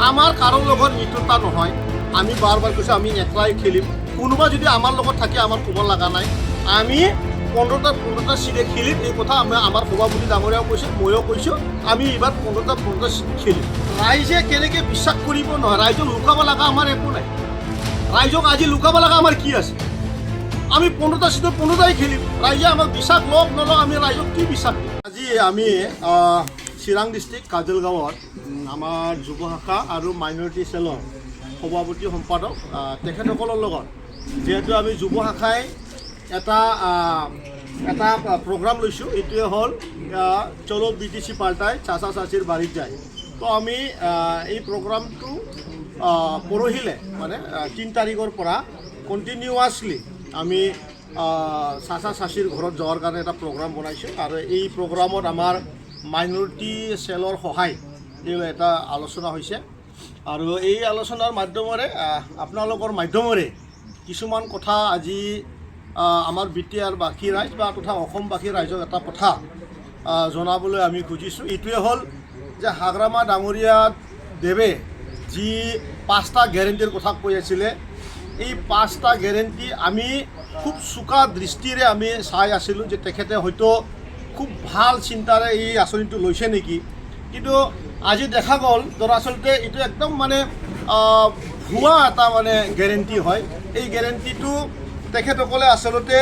আমাৰ কাৰো লগত মিত্ৰতা নহয়। আমি বাৰ কৈছোঁ আমি একলাই খেলিম। কোনোবা যদি আমাৰ লগত থাকে আমাৰ ক'ব লগা নাই। আমি 15টা চিটে খেলিম। এই কথা আমাৰ সভাপতি ডাঙৰীয়াও কৈছে, ময়ো কৈছোঁ। আমি এইবাৰ 15টা চিট খেলিম। ৰাইজে কেনেকৈ বিশ্বাস কৰিব নহয়, ৰাইজক লুকাব লগা আমাৰ একো নাই। ৰাইজক আজি লুকাব লগা আমাৰ কি আছে? আমি 15টা চিটত 15টাই খেলিম। ৰাইজে আমাক বিশ্বাস লওক নলওক, আমি ৰাইজক কি বিশ্বাস দিম? আজি আমি চিৰাং ডিষ্ট্ৰিক্ট কাজলগাঁৱত আমাৰ যুৱ শাখা আৰু মাইনৰিটি চেলৰ সভাপতি সম্পাদক তেখেতসকলৰ লগত যিহেতু আমি যুৱ শাখাই এটা প্ৰগ্ৰাম লৈছোঁ। এইটোৱে হ'ল চলো BTC পাল্টাই চাচা চাচিৰ বাৰীত যায়। তো আমি এই প্ৰগ্ৰামটো পৰহিলে মানে 3 তাৰিখৰ পৰা কণ্টিনিউৱাছলি আমি চাচা চাচিৰ ঘৰত যোৱাৰ কাৰণে এটা প্ৰগ্ৰাম বনাইছোঁ। আৰু এই প্ৰগ্ৰামত আমাৰ মাইনৰিটি চেলৰ সহায় এই এটা আলোচনা হৈছে। আৰু এই আলোচনাৰ মাধ্যমেৰে আপোনালোকৰ মাধ্যমেৰে কিছুমান কথা আজি আমাৰ BTR বাসী ৰাইজ বা তথা অসমবাসী ৰাইজক এটা কথা জনাবলৈ আমি খুজিছোঁ। এইটোৱে হ'ল যে হাগ্ৰামা ডাঙৰীয়া দেৱে যি 5টা গেৰেণ্টিৰ কথা কৈ আছিলে, এই 5টা গেৰেণ্টি আমি খুব চোকা দৃষ্টিৰে আমি চাই আছিলোঁ যে তেখেতে হয়তো খুব ভাল চিন্তাৰে এই আঁচনিটো লৈছে নেকি। কিন্তু আজি দেখা গ'ল দৰাচলতে এইটো একদম মানে ভুৱা এটা মানে গেৰেণ্টি হয়। এই গেৰেণ্টিটো তেখেতসকলে আচলতে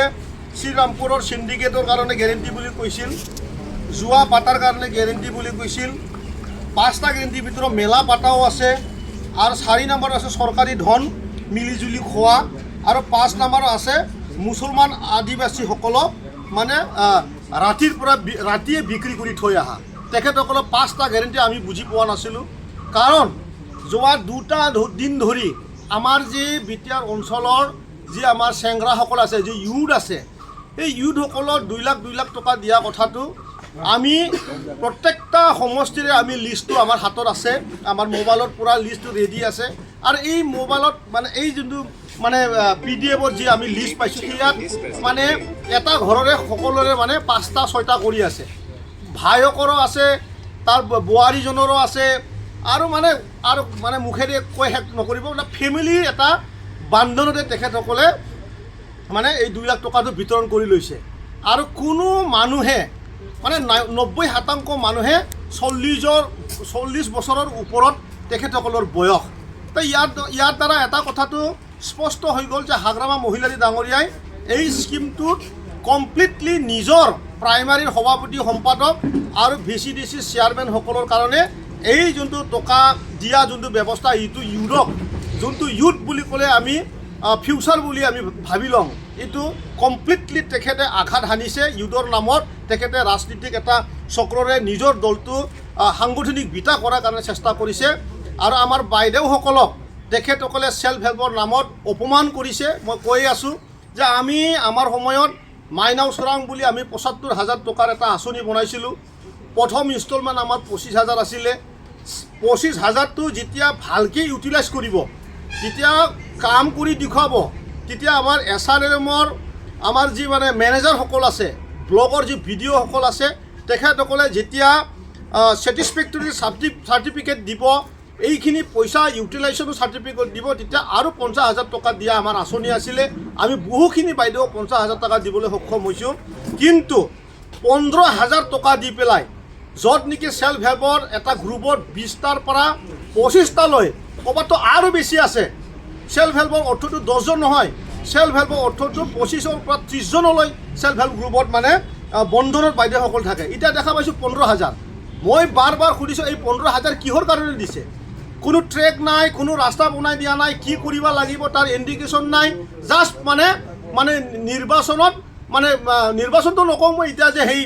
শ্ৰীৰামপুৰৰ চিণ্ডিকেটৰ কাৰণে গেৰেণ্টি বুলি কৈছিল, জুৱা পাতাৰ কাৰণে গেৰেণ্টি বুলি কৈছিল। 5টা গেৰেণ্টিৰ ভিতৰত মেলা পাতাও আছে। আৰু 4 নম্বৰ আছে চৰকাৰী ধন মিলিজুলি খোৱা। আৰু 5 নম্বৰ আছে মুছলমান আদিবাসীসকলক মানে ৰাতিৰ পৰা ৰাতিয়ে বিক্ৰী কৰি থৈ অহা। তেখেতসকলক 5টা গেৰেণ্টি আমি বুজি পোৱা নাছিলোঁ। কাৰণ যোৱা 2টা দিন ধৰি আমাৰ যি BTR অঞ্চলৰ যি আমাৰ চেংৰাসকল আছে, যি ইউথ আছে, এই ইউথসকলৰ 2 লাখ টকা দিয়া কথাটো আমি প্ৰত্যেকটা সমষ্টিৰে আমি লিষ্টটো আমাৰ হাতত আছে। আমাৰ মোবাইলত পূৰা লিষ্টটো ৰেডি আছে। আৰু এই মোবাইলত মানে এই যোনটো মানে PDF-ৰ যি আমি লিষ্ট পাইছোঁ, ইয়াত মানে এটা ঘৰৰে সকলোৰে মানে 5টা 6টা কৰি আছে। ভায়কৰো আছে, তাৰ বোৱাৰীজনৰো আছে। আৰু মানে মুখেৰে কৈ শেষ নকৰিব, মানে ফেমিলিৰ এটা বান্ধোনতে তেখেতসকলে মানে এই 2 লাখ টকাটো বিতৰণ কৰি লৈছে। আৰু কোনো মানুহে মানে 90% মানুহে 40 বছৰৰ ওপৰত তেখেতসকলৰ বয়স। তো ইয়াৰ দ্বাৰা এটা কথাটো স্পষ্ট হৈ গ'ল যে হাগ্ৰামা মহিলাৰী ডাঙৰীয়াই এই স্কিমটোত কমপ্লিটলি নিজৰ প্ৰাইমাৰীৰ সভাপতি সম্পাদক আৰু VCDC চেয়াৰমেনসকলৰ কাৰণে এই যোনটো টকা দিয়া যোনটো ব্যৱস্থা, এইটো ইউথক যোনটো ইউথ বুলি ক'লে আমি ফিউচাৰ বুলি আমি ভাবি লওঁ, এইটো কমপ্লিটলি তেখেতে আঘাত সানিছে ইউথৰ নামত। তেখেতে ৰাজনীতিক এটা চক্ৰৰে নিজৰ দলটো সাংগঠনিক বিটা কৰাৰ কাৰণে চেষ্টা কৰিছে। আৰু আমাৰ বাইদেউসকলক তেখেতসকলে ছেল্ফ হেল্পৰ নামত অপমান কৰিছে। মই কৈ আছোঁ যে আমি আমাৰ সময়ত মাইনাও চোৰাং বুলি আমি 75,000 টকাৰ এটা আঁচনি বনাইছিলোঁ। প্ৰথম ইনষ্টলমেণ্ট আমাৰ 25,000 আছিলে। 25,000টো যেতিয়া ভালকৈ ইউটিলাইজ কৰিব, যেতিয়া কাম কৰি দেখুৱাব, তেতিয়া আমাৰ SRLM-ৰ আমাৰ যি মানে মেনেজাৰসকল আছে, ব্লকৰ যি BDO-সকল আছে, তেখেতসকলে যেতিয়া ছেটিছফেক্টৰী চাৰ্টিফিকেট দিব, এইখিনি পইচা ইউটিলাইজেশ্যনো চাৰ্টিফিকেট দিব, তেতিয়া আৰু 50,000 টকা দিয়া আমাৰ আঁচনি আছিলে। আমি বহুখিনি বাইদেউ 50,000 টকা দিবলৈ সক্ষম হৈছোঁ। কিন্তু 15,000 টকা দি পেলাই য'ত নেকি ছেল্ফ হেল্পৰ এটা গ্ৰুপত 20টাৰ পৰা 25টালৈ, ক'ৰবাতো আৰু বেছি আছে। ছেল্ফ হেল্পৰ অৰ্থটো 10জন নহয়, ছেল্ফ হেল্পৰ অৰ্থটো 25ৰ পৰা 30জনলৈ ছেল্ফ হেল্প গ্ৰুপত মানে বন্ধনত বাইদেউসকল থাকে। এতিয়া দেখা পাইছোঁ 15,000। মই বাৰ সুধিছোঁ এই 15,000 কিহৰ কাৰণে দিছে? কোনো ট্ৰেক নাই, কোনো ৰাস্তা বনাই দিয়া নাই, কি কৰিব লাগিব তাৰ ইণ্ডিকেশ্যন নাই। জাষ্ট মানে নিৰ্বাচনত মানে নিৰ্বাচনটো নকওঁ মই এতিয়া, যে সেই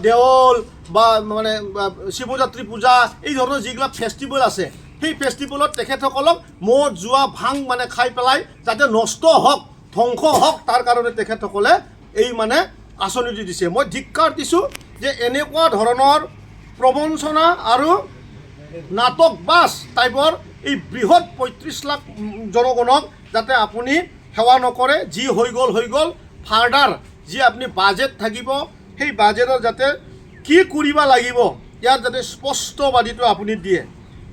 দেৱল বা মানে শিৱযাত্ৰী পূজা এই ধৰণৰ যিবিলাক ফেষ্টিভেল আছে, সেই ফেষ্টিভেলত তেখেতসকলক মদ জুৱা ভাং মানে খাই পেলাই যাতে নষ্ট হওক, ধ্বংস হওক, তাৰ কাৰণে তেখেতসকলে এই মানে আঁচনিটো দিছে। মই ধিক্কাৰ দিছোঁ যে এনেকুৱা ধৰণৰ প্ৰবঞ্চনা আৰু নাটক বাছ টাইপৰ এই বৃহৎ 35 লাখ জনগণক যাতে আপুনি সেৱা নকৰে। যি হৈ গ'ল, ফাৰ্ডাৰ যি আপুনি বাজেট থাকিব, সেই বাজেটৰ যাতে কি কৰিব লাগিব ইয়াৰ যাতে স্পষ্টবাদীটো আপুনি দিয়ে।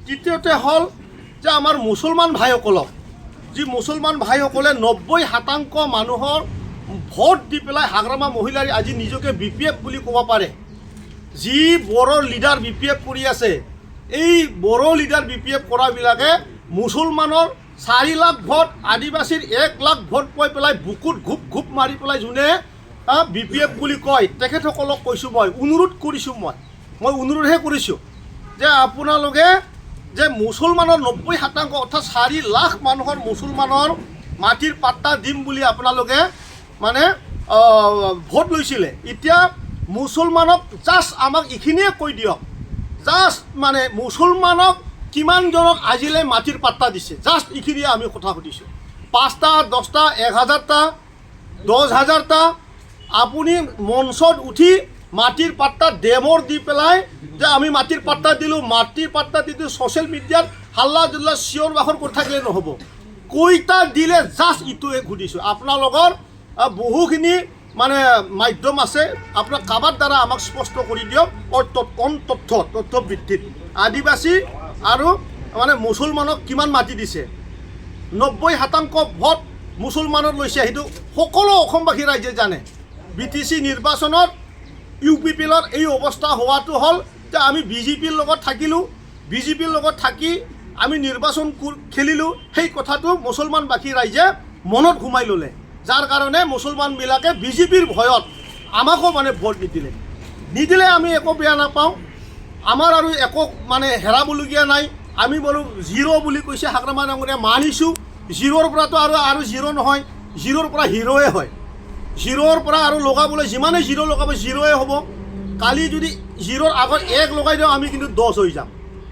তৃতীয়তে হ'ল যে আমাৰ মুছলমান ভাইসকলক যি মুছলমান ভাইসকলে 90% মানুহৰ ভোট দি পেলাই হাগ্ৰামা মহিলাৰী আজি নিজকে BPF বুলি ক'ব পাৰে যি বড়োৰ লিডাৰ BPF কৰি আছে এই বড়ো লিডাৰ BPF কৰাবিলাকে মুছলমানৰ 4 লাখ ভোট আদিবাসীৰ 1 লাখ ভোট পাই পেলাই বুকুত ঘুপ ঘুপ মাৰি পেলাই যোনে BPF বুলি কয় তেখেতসকলক কৈছোঁ মই অনুৰোধ কৰিছোঁ মই অনুৰোধহে কৰিছোঁ যে আপোনালোকে যে মুছলমানৰ 90% অৰ্থাৎ 4 লাখ মানুহৰ মুছলমানৰ মাটিৰ পাট্টা দিম বুলি আপোনালোকে মানে ভোট লৈছিলে এতিয়া মুছলমানক জাষ্ট আমাক এইখিনিয়ে কৈ দিয়ক জাষ্ট মানে মুছলমানক কিমানজনক আজিলৈ মাটিৰ পাট্টা দিছে জাষ্ট এইখিনিয়ে আমি কথা সুধিছোঁ 5টা 10টা 1000টা 10,000টা আপুনি মঞ্চত উঠি মাটিৰ পাট্টা ডেমৰ দি পেলাই যে আমি মাটিৰ পাট্টা দিলোঁ মাটিৰ পাট্টা দি ছ'চিয়েল মিডিয়াত হাল্লা জুল্লা চিঞৰ বাখৰ কৰি থাকিলে নহ'ব কেইটা দিলে জাষ্ট ইটোৱে সুধিছোঁ আপোনালোকৰ বহুখিনি মানে মাধ্যম আছে আপোনাৰ কাবাৰ দ্বাৰা আমাক স্পষ্ট কৰি দিয়ক তথ্য ভিত্তিত আদিবাসী আৰু মানে মুছলমানক কিমান মাটি দিছে 90% ভোট মুছলমানত লৈছে সেইটো সকলো অসমবাসী ৰাইজে জানে BTC নিৰ্বাচনত UPPৰ এই অৱস্থা হোৱাটো হ'ল যে আমি BJPৰ লগত থাকিলোঁ BJPৰ লগত থাকি আমি নিৰ্বাচন খেলিলোঁ সেই কথাটো মুছলমানবাসী ৰাইজে মনত সোমাই ল'লে যাৰ কাৰণে মুছলমানবিলাকে BJPৰ ভয়ত আমাকো মানে ভোট নিদিলে আমি একো বেয়া নাপাওঁ আমাৰ আৰু একো মানে হেৰাবলগীয়া নাই আমি বোলো 0 বুলি কৈছে হাগ্ৰামা ডাঙৰীয়া মানিছোঁ 0ৰ পৰাতো আৰু 0 নহয় 0ৰ পৰা হিৰোৱে হয় 0ৰ পৰা আৰু লগাবলৈ যিমানে 0 লগাব 0য়ে হ'ব কালি যদি 0ৰ আগত 1 লগাই দিওঁ আমি কিন্তু 10 হৈ যাম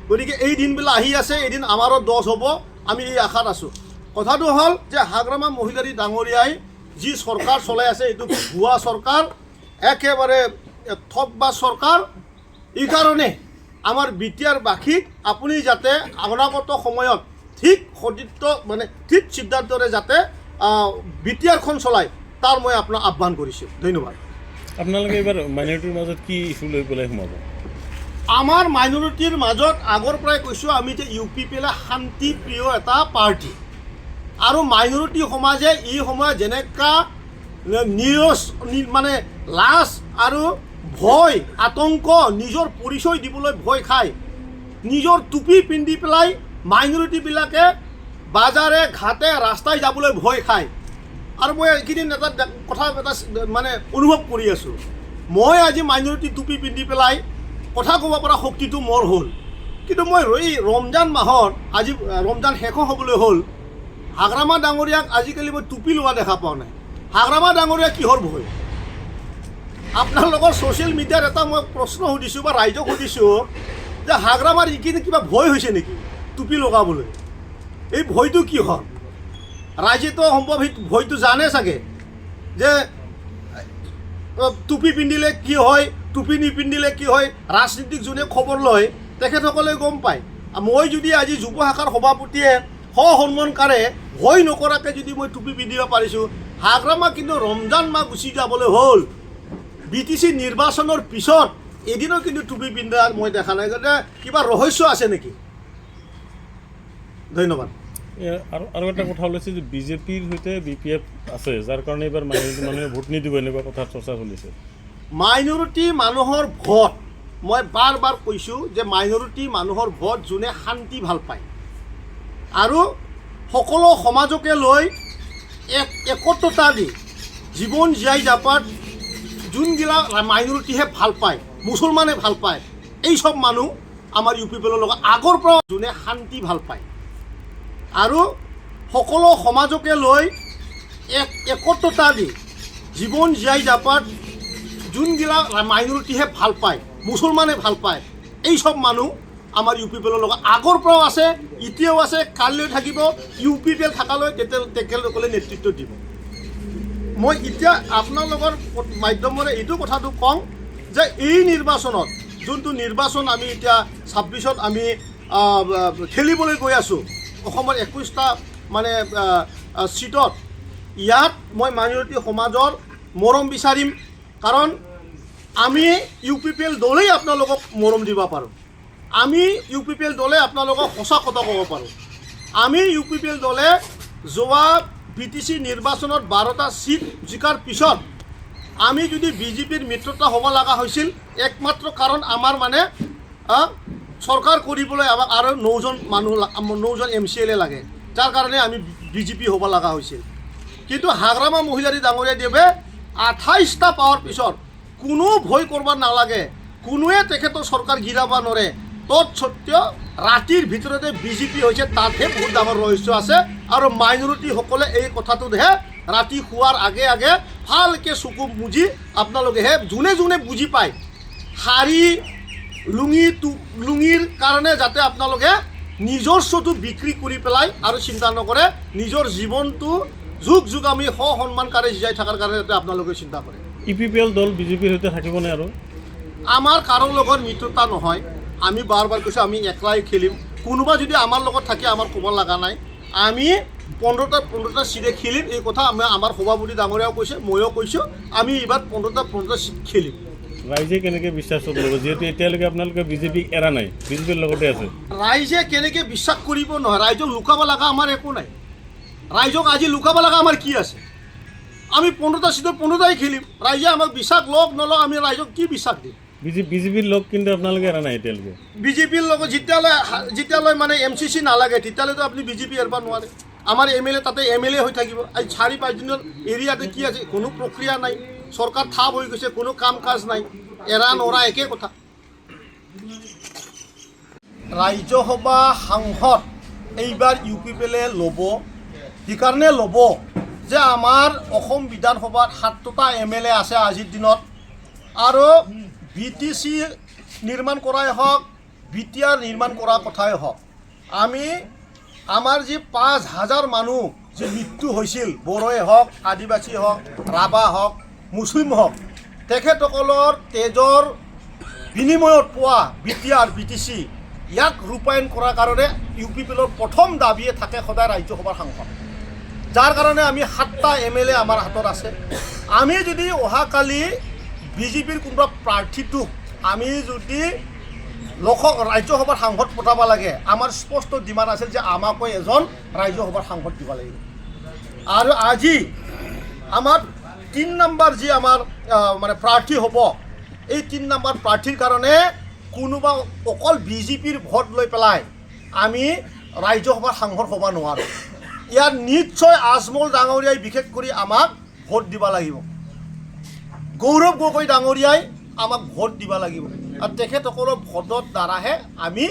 গতিকে এই দিনবিলাক আহি আছে এদিন আমাৰো 10 হ'ব আমি এই আশাত আছোঁ কথাটো হ'ল যে হাগ্ৰামা মহিলাৰী ডাঙৰীয়াই যি চৰকাৰ চলাই আছে এইটো ভুৱা চৰকাৰ একেবাৰে ঠগবাজ চৰকাৰ এই কাৰণে আমাৰ বিটিআৰ বাসীক আপুনি যাতে অনাগত সময়ত ঠিক সতীৰ্থ মানে ঠিক সিদ্ধান্তৰে যাতে বিটিআৰখন চলায় তাৰ মই আপোনাক আহ্বান কৰিছোঁ ধন্যবাদ আপোনালোকে এইবাৰ মাইনৰিটিৰ মাজত কি ইছ্যু লৈ পেলাই সোমাব আমাৰ মাইনৰিটিৰ মাজত আগৰ পৰাই কৈছোঁ আমি যে UPPL শান্তিপ্ৰিয় এটা পাৰ্টি আৰু মাইনৰিটি সমাজে এই সময়ত যেনেকুৱা নিৰস মানে লাজ আৰু ভয় আতংক নিজৰ পৰিচয় দিবলৈ ভয় খায় নিজৰ টুপি পিন্ধি পেলাই মাইনৰিটিবিলাকে বাজাৰে ঘাটে ৰাস্তাই যাবলৈ ভয় খায় আৰু মই এইকেইদিন এটা কথা এটা মানে অনুভৱ কৰি আছোঁ মই আজি মাইনৰিটি টুপি পিন্ধি পেলাই কথা ক'ব পৰা শক্তিটো মোৰ হ'ল কিন্তু মই এই ৰমজান মাহত আজি ৰমজান শেষ হ'বলৈ হ'ল হাগ্ৰামা ডাঙৰীয়াক আজিকালি মই টুপি লোৱা দেখা পোৱা নাই হাগ্ৰামা ডাঙৰীয়া কিহৰ ভয় আপোনালোকৰ ছ'চিয়েল মিডিয়াত এটা মই প্ৰশ্ন সুধিছোঁ বা ৰাইজক সুধিছোঁ যে হাগ্ৰামাৰ এইখিনি কিবা ভয় হৈছে নেকি টুপি লগাবলৈ এই ভয়টো কি হ'ল ৰাইজেতো সম্ভৱ সেই ভয়টো জানে চাগে যে টুপি পিন্ধিলে কি হয় টুপি নিপিন্ধিলে কি হয় ৰাজনীতিক যোনে খবৰ লয় তেখেতসকলে গম পায় মই যদি আজি যুৱ শাখাৰ সভাপতিয়ে সন্মানকাৰে ভয় নকৰাকৈ যদি মই টুপি পিন্ধিব পাৰিছোঁ হাগ্ৰামা কিন্তু ৰমজান মাহ গুচি যাবলৈ হ'ল BTC নিৰ্বাচনৰ পিছত এদিনো কিন্তু টুপি পিন্ধা মই দেখা নাই গতিকে কিবা ৰহস্য আছে নেকি ধন্যবাদ আৰু এটা কথা ওলাইছে যে BJPৰ সৈতে BPF আছে যাৰ কাৰণে এইবাৰ মাইনৰিটি মানুহে ভোট নিদিব এনেকুৱা কথা চৰ্চা চলিছে মাইনৰিটি মানুহৰ ভোট মই বাৰ বাৰ কৈছোঁ যে মাইনৰিটি মানুহৰ ভোট যোনে শান্তি ভাল পায় আৰু সকলো সমাজকে লৈ একত্ৰতা দি জীৱন জীয়াই যাপাত যোনগিলা মাইনৰিটিহে ভাল পায় মুছলমানে ভাল পায় এই সব মানুহ আমাৰ UPPলৰ লগত আগৰ পৰা যোনে শান্তি ভাল পায় আৰু সকলো সমাজকে লৈ একত্ৰতা দি জীৱন জীয়াই যাপাত যোনগিলা মাইনৰিটিহে ভাল পায় মুছলমানে ভাল পায় এই সব মানুহ আমাৰ UPPলৰ লগত আগৰ পৰাও আছে এতিয়াও আছে কালিলৈ থাকিব UPPL থকালৈ তেখেতসকলে নেতৃত্ব দিব মই এতিয়া আপোনালোকৰ মাধ্যমেৰে এইটো কথাটো কওঁ যে এই নিৰ্বাচনত যোনটো নিৰ্বাচন আমি এতিয়া 26ত আমি খেলিবলৈ গৈ আছোঁ অসমৰ 21টা মানে সিটত ইয়াত মই মাইনৰিটি সমাজৰ মৰম বিচাৰিম কাৰণ আমি UPPL দলেই আপোনালোকক মৰম দিব পাৰোঁ আমি UPPL দলে আপোনালোকক সঁচা কথা ক'ব পাৰোঁ আমি UPPL দলে যোৱা BTC নিৰ্বাচনত 12টা সিট জিকাৰ পিছত আমি যদি বিজেপিৰ মিত্ৰতা হ'ব লগা হৈছিল একমাত্ৰ কাৰণ আমাৰ মানে চৰকাৰ কৰিবলৈ আমাক আৰু 9জন মানুহ 9জন MCLA লাগে যাৰ কাৰণে আমি বিজেপি হ'ব লগা হৈছিল কিন্তু হাগ্ৰামা মহিলাৰী ডাঙৰীয়া দেৱে 28টা পাৱাৰ পিছত কোনো ভয় কৰিব নালাগে কোনোৱে তেখেতৰ চৰকাৰ গিৰাব নোৱাৰে তৎসত্ত্বেও ৰাতিৰ ভিতৰতে বিজেপি হৈছে তাতহে বহুত ডাঙৰ ৰহস্য আছে আৰু মাইনৰিটিসকলে এই কথাটোতহে ৰাতি শোৱাৰ আগে আগে ভালকৈ চকু মুজি আপোনালোকেহে যোনে যোনে বুজি পায় শাৰী লুঙিৰ কাৰণে যাতে আপোনালোকে নিজস্বটো বিক্ৰী কৰি পেলাই আৰু চিন্তা নকৰে নিজৰ জীৱনটো যুগ যুগ আমি সন্মানকাৰে জীয়াই থকাৰ কাৰণে যাতে আপোনালোকে চিন্তা কৰে UPPL দল বিজেপিৰ সৈতে থাকিবনে আৰু আমাৰ কাৰো লগত মিত্ৰতা নহয় আমি বাৰ কৈছোঁ আমি একলাই খেলিম কোনোবা যদি আমাৰ লগত থাকে আমাৰ ক'ব লগা নাই আমি 15টা সিটে খেলিম এই কথা আমাৰ সভাপতি ডাঙৰীয়াও কৈছে ময়ো কৈছোঁ আমি এইবাৰ 15টা সিট খেলিম ৰাইজে কেনেকৈ বিশ্বাসত ল'ব যিহেতু এতিয়ালৈকে আপোনালোকে বিজেপিক এৰা নাই বিজেপিৰ লগতে আছে ৰাইজে কেনেকৈ বিশ্বাস কৰিব নহয় ৰাইজক লুকাব লগা আমাৰ একো নাই ৰাইজক আজি লুকাব লগা আমাৰ কি আছে আমি 15টা সিটত 15টাই খেলিম ৰাইজে আমাক বিশ্বাস লওক নলওক আমি ৰাইজক কি বিশ্বাস দিম বিজেপিৰ লগ কিন্তু আপোনালোকে এৰা নাই এতিয়ালৈকে বিজেপিৰ লগত যেতিয়ালৈ মানে MCC নালাগে তেতিয়ালৈতো আপুনি বিজেপি এৰিব নোৱাৰে আমাৰ MLA তাতে MLA হৈ থাকিব আজি 4-5 দিনৰ এৰিয়াতে কি আছে কোনো প্ৰক্ৰিয়া নাই চৰকাৰ থাপ হৈ গৈছে কোনো কাম কাজ নাই এৰা নৰা একে কথা ৰাজ্যসভা সাংসদ এইবাৰ UPPLে ল'ব সেইকাৰণে ল'ব যে আমাৰ অসম বিধানসভাত 7টা MLA আছে আজিৰ দিনত আৰু BTC নিৰ্মাণ কৰাই হওক BTR নিৰ্মাণ কৰা কথাই হওক আমি আমাৰ যি 5,000 মানুহ যে মৃত্যু হৈছিল বড়োৱে হওক আদিবাসী হওক ৰাভা হওক মুছলিম হওক তেখেতসকলৰ তেজৰ বিনিময়ত পোৱা BTR BTC ইয়াক ৰূপায়ণ কৰাৰ কাৰণে UPPLৰ প্ৰথম দাবীয়ে থাকে সদায় ৰাজ্যসভাৰ সাংসদ যাৰ কাৰণে আমি 7টা MLA আমাৰ হাতত আছে আমি যদি অহাকালি বিজেপিৰ কোনোবা প্ৰাৰ্থীটোক আমি যদি ৰাজ্যসভাৰ সাংসদ পঠাব লাগে আমাৰ স্পষ্ট ডিমাণ্ড আছিল যে আমাকো এজন ৰাজ্যসভাৰ সাংসদ দিব লাগিব আৰু আজি আমাৰ 3 নম্বৰ যি আমাৰ মানে প্ৰাৰ্থী হ'ব এই 3 নম্বৰ প্ৰাৰ্থীৰ কাৰণে কোনোবা অকল বিজেপিৰ ভোট লৈ পেলাই আমি ৰাজ্যসভাৰ সাংসদ হ'ব নোৱাৰোঁ ইয়াৰ নিশ্চয় আজমল ডাঙৰীয়াই বিশেষ কৰি আমাক ভোট দিব লাগিব গৌৰৱ গগৈ ডাঙৰীয়াই আমাক ভোট দিব লাগিব আৰু তেখেতসকলৰ ভোটৰ দ্বাৰাহে আমি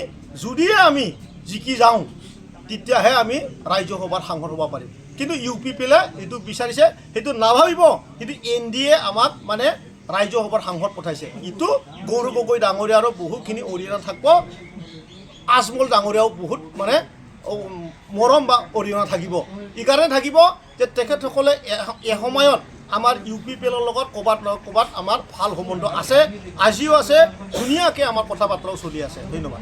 যদিহে আমি জিকি যাওঁ তেতিয়াহে আমি ৰাজ্যসভাৰ সাংসদ হ'ব পাৰিম কিন্তু UPPLে এইটো বিচাৰিছে সেইটো নাভাবিব কিন্তু NDA আমাক মানে ৰাজ্যসভাৰ সাংসদ পঠাইছে ইটো গৌৰৱ গগৈ ডাঙৰীয়াৰো বহুতখিনি অৰিহণা থাকিব আজমল ডাঙৰীয়াও বহুত মানে মৰম বা অৰিহণা থাকিব এইকাৰণে থাকিব যে তেখেতসকলে এসময়ত আমাৰ UPPLৰ লগত ক'ৰবাত নহয় ক'ৰবাত আমাৰ ভাল সম্বন্ধ আছে আজিও আছে ধুনীয়াকৈ আমাৰ কথা বাৰ্তাও চলি আছে ধন্যবাদ